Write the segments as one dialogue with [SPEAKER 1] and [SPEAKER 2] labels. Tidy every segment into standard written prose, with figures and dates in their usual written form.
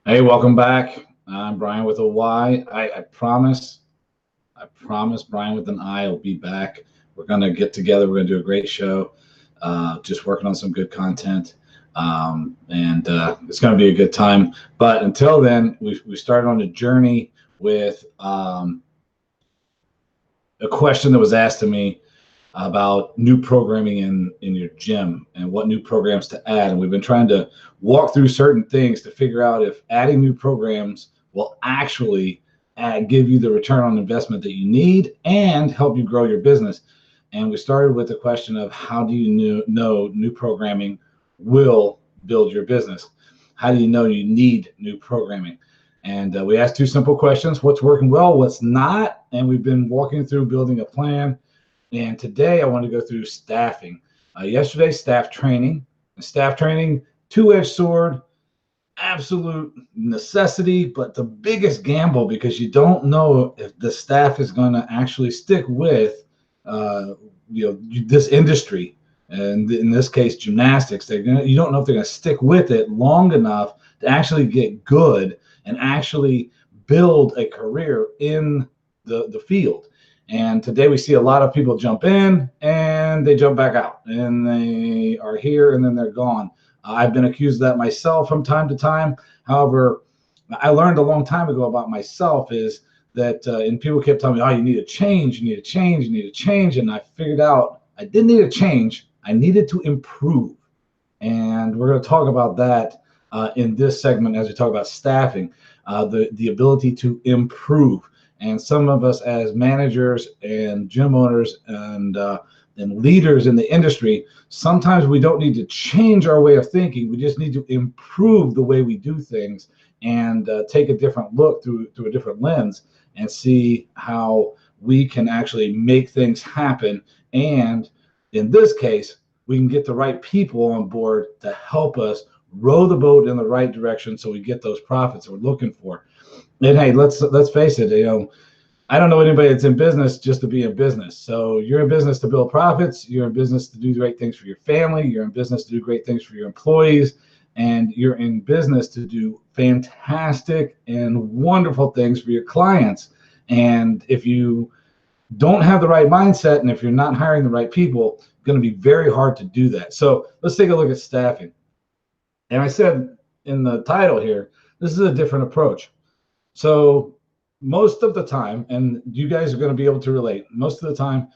[SPEAKER 1] Hey, welcome back. I'm Bryan with a Y. I promise Bryan with an I will be back. We're going to get together. We're going to do a great show, just working on some good content. And it's going to be a good time. But until then, we started on a journey with a question that was asked to me about new programming in your gym and what new programs to add. And we've been trying to walk through certain things to figure out if adding new programs will actually give you the return on investment that you need and help you grow your business. And we started with the question of how do you know new programming will build your business? How do you know you need new programming? And we asked two simple questions: what's working well, what's not? And we've been walking through building a plan, and today I want to go through staffing. Yesterday, staff training, two-edged sword, absolute necessity, but the biggest gamble because you don't know if the staff is going to actually stick with, this industry, and in this case, gymnastics. You don't know if they're going to stick with it long enough to actually get good and actually build a career in the field. And today we see a lot of people jump in and they jump back out, and they are here and then they're gone. I've been accused of that myself from time to time. However, I learned a long time ago about myself is that, and people kept telling me, oh, you need to change, you need to change, you need to change. And I figured out I didn't need to change. I needed to improve. And we're going to talk about that in this segment as we talk about staffing, the ability to improve. And some of us as managers and gym owners and leaders in the industry, sometimes we don't need to change our way of thinking. We just need to improve the way we do things and take a different look through a different lens and see how we can actually make things happen. And in this case, we can get the right people on board to help us row the boat in the right direction so we get those profits that we're looking for. And hey, let's face it, I don't know anybody that's in business just to be in business. So you're in business to build profits, you're in business to do great things for your family, you're in business to do great things for your employees, and you're in business to do fantastic and wonderful things for your clients. And if you don't have the right mindset and if you're not hiring the right people, it's going to be very hard to do that. So let's take a look at staffing. And I said in the title here, this is a different approach. So most of the time, and you guys are going to be able to relate, most of the time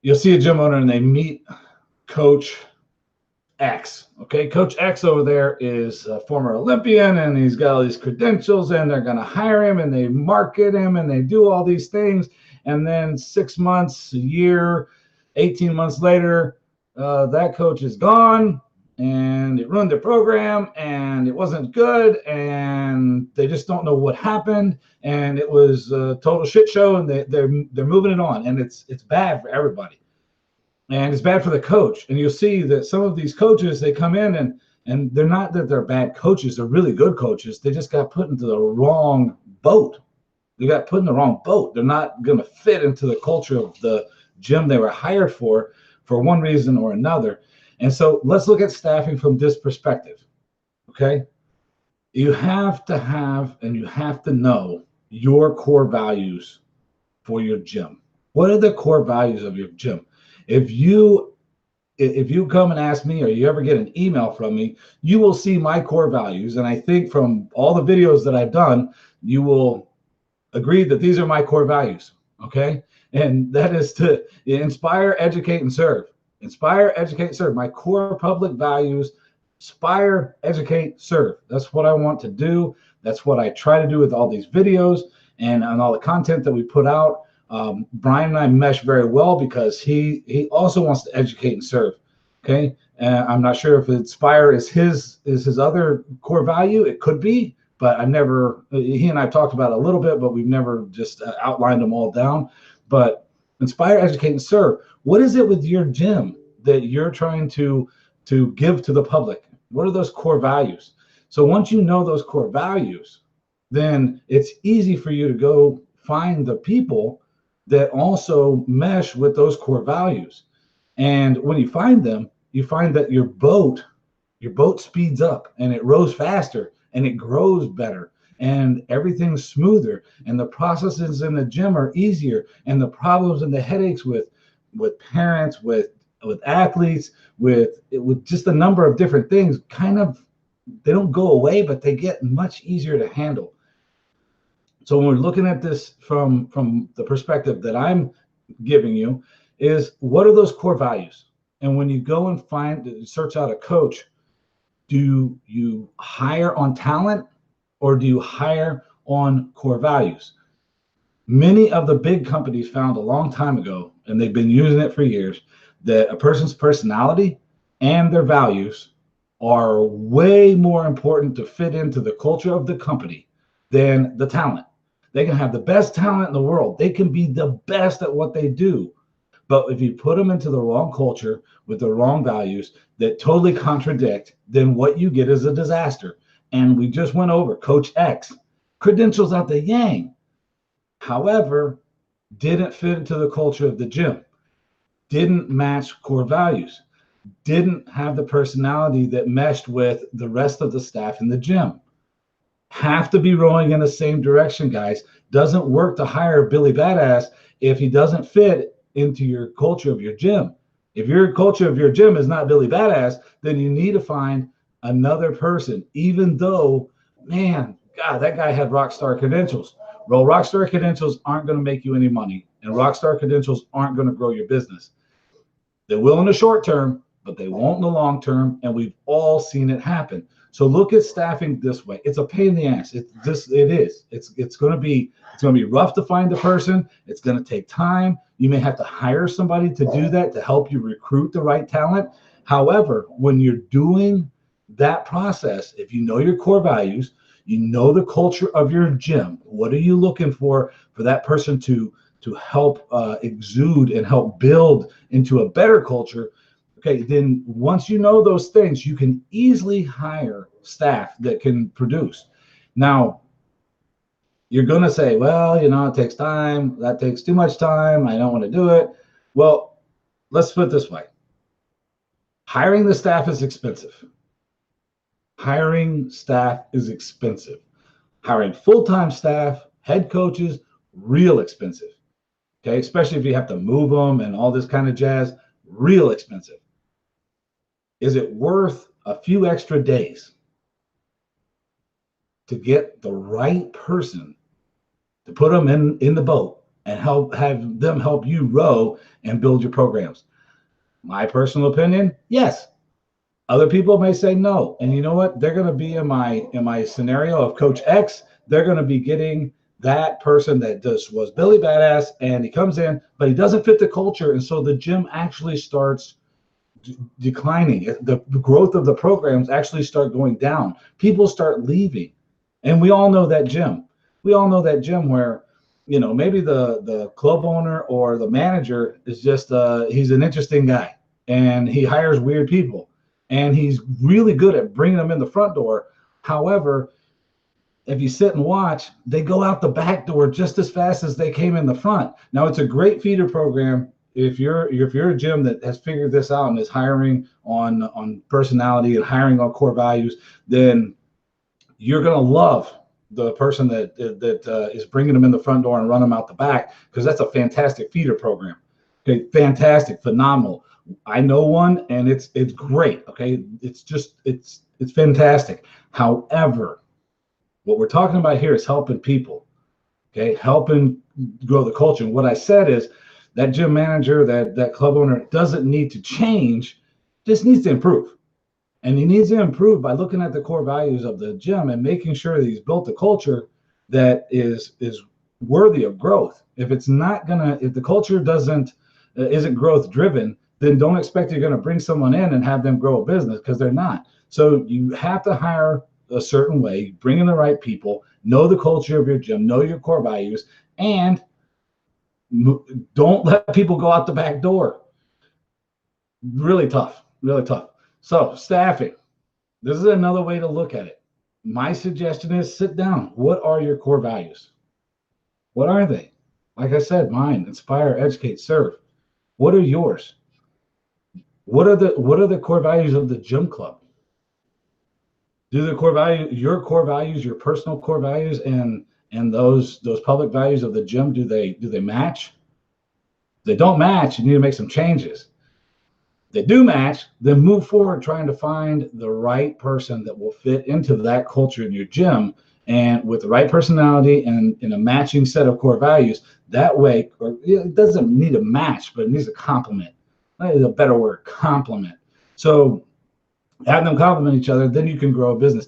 [SPEAKER 1] you'll see a gym owner and they meet Coach X. Okay, Coach X over there is a former Olympian and he's got all these credentials, and they're going to hire him and they market him and they do all these things. And then 6 months, a year, 18 months later, that coach is gone, and it ruined their program and it wasn't good, and they just don't know what happened, and it was a total shit show, and they're moving it on, and it's bad for everybody, and it's bad for the coach. And you'll see that some of these coaches, they come in and they're not that they're bad coaches, they're really good coaches. They just got put into the wrong boat. They got put in the wrong boat. They're not going to fit into the culture of the gym they were hired for one reason or another. And so let's look at staffing from this perspective, okay? You have to have and you have to know your core values for your gym. What are the core values of your gym? If you come and ask me, or you ever get an email from me, you will see my core values. And I think from all the videos that I've done, you will agree that these are my core values, okay? And that is to inspire, educate, and serve. Inspire, educate, serve. My core public values: inspire, educate, serve. That's what I want to do. That's what I try to do with all these videos and on all the content that we put out. Bryan and I mesh very well because he also wants to educate and serve. Okay, I'm not sure if inspire is his other core value. It could be, but I've never. He and I've talked about it a little bit, but we've never just outlined them all down. But inspire, educate, and serve. What is it with your gym that you're trying to give to the public? What are those core values? So once you know those core values, then it's easy for you to go find the people that also mesh with those core values. And when you find them, you find that your boat speeds up and it rows faster and it grows better and everything's smoother and the processes in the gym are easier and the problems and the headaches with parents, with athletes, with just a number of different things kind of, they don't go away, but they get much easier to handle. So when we're looking at this from the perspective that I'm giving you, is what are those core values? And when you go and search out a coach, do you hire on talent or do you hire on core values? Many of the big companies found a long time ago, and they've been using it for years, that a person's personality and their values are way more important to fit into the culture of the company than the talent. They can have the best talent in the world. They can be the best at what they do. But if you put them into the wrong culture with the wrong values that totally contradict, then what you get is a disaster. And we just went over Coach X, credentials out the yang. However, didn't fit into the culture of the gym, didn't match core values, didn't have the personality that meshed with the rest of the staff in the gym. Have to be rowing in the same direction, guys. Doesn't work to hire Billy Badass if he doesn't fit into your culture of your gym. If your culture of your gym is not Billy Badass, then you need to find another person, even though, man, God, that guy had rock star credentials. Well, rock star credentials aren't going to make you any money, and rock star credentials aren't going to grow your business. They will in the short term, but they won't in the long term, and we've all seen it happen. So look at staffing this way. It's a pain in the ass. It's going to be rough to find the person. It's going to take time. You may have to hire somebody to do that to help you recruit the right talent. However, when you're doing that process, if you know your core values, you know the culture of your gym, what are you looking for that person to help exude and help build into a better culture? Okay, then once you know those things, you can easily hire staff that can produce. Now, you're going to say, well, it takes time. That takes too much time. I don't want to do it. Well, let's put it this way. Hiring the staff is expensive. Hiring staff is expensive. Hiring full-time staff, head coaches, real expensive. Okay, especially if you have to move them and all this kind of jazz, real expensive. Is it worth a few extra days to get the right person to put them in the boat and have them help you row and build your programs? My personal opinion, yes. Other people may say no. And you know what? They're going to be in my scenario of Coach X. They're going to be getting that person that was Billy Badass, and he comes in, but he doesn't fit the culture. And so the gym actually starts declining. The growth of the programs actually start going down. People start leaving. And we all know that gym. We all know that gym where, maybe the club owner or the manager is just, he's an interesting guy and he hires weird people and he's really good at bringing them in the front door. However, if you sit and watch, they go out the back door just as fast as they came in the front. Now, it's a great feeder program. If you're a gym that has figured this out and is hiring on personality and hiring on core values, then you're going to love the person that is bringing them in the front door and run them out the back, because that's a fantastic feeder program. Okay, fantastic, phenomenal. I know one, and it's great. Okay, it's fantastic. However, what we're talking about here is helping people. Okay, helping grow the culture. And what I said is that gym manager, that club owner doesn't need to change, just needs to improve. And he needs to improve by looking at the core values of the gym and making sure that he's built a culture that is worthy of growth. If the culture isn't growth driven, then don't expect you're going to bring someone in and have them grow a business, because they're not. So you have to hire a certain way, bring in the right people, know the culture of your gym, know your core values, and don't let people go out the back door. Really tough, really tough. So staffing, this is another way to look at it. My suggestion is sit down. What are your core values? What are they? Like I said, mine: inspire, educate, serve. What are yours? What are the core values of the gym club? Do the core value, your core values, your personal core values, and those public values of the gym, do they match? If they don't match, you need to make some changes. If they do match, then move forward trying to find the right person that will fit into that culture in your gym, and with the right personality and in a matching set of core values. That way, or it doesn't need a match, but it needs a complement. That is a better word, complement. So have them complement each other, then you can grow a business.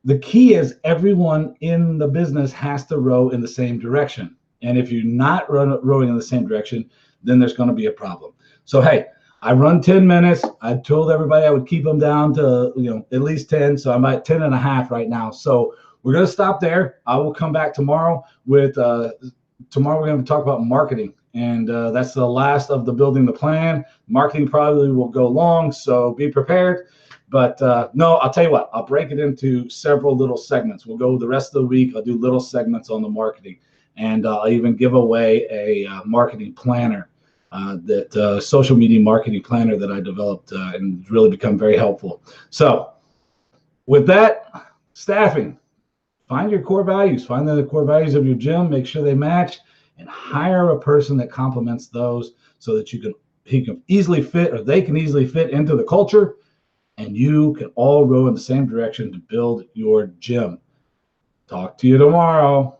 [SPEAKER 1] The key is everyone in the business has to row in the same direction. And if you're not rowing in the same direction, then there's going to be a problem. So, hey, I run 10 minutes. I told everybody I would keep them down to, at least 10. So I'm at 10 and a half right now. So we're going to stop there. I will come back tomorrow with, tomorrow we're going to talk about marketing. And that's the last of the building the plan. Marketing probably will go long, so be prepared. But no, I'll tell you what, I'll break it into several little segments. We'll go the rest of the week. I'll do little segments on the marketing. And I'll even give away a marketing planner, social media marketing planner that I developed and really become very helpful. So with that, staffing, find your core values. Find the core values of your gym. Make sure they match, and hire a person that complements those so that he can easily fit, or they can easily fit into the culture, and you can all row in the same direction to build your gym. Talk to you tomorrow.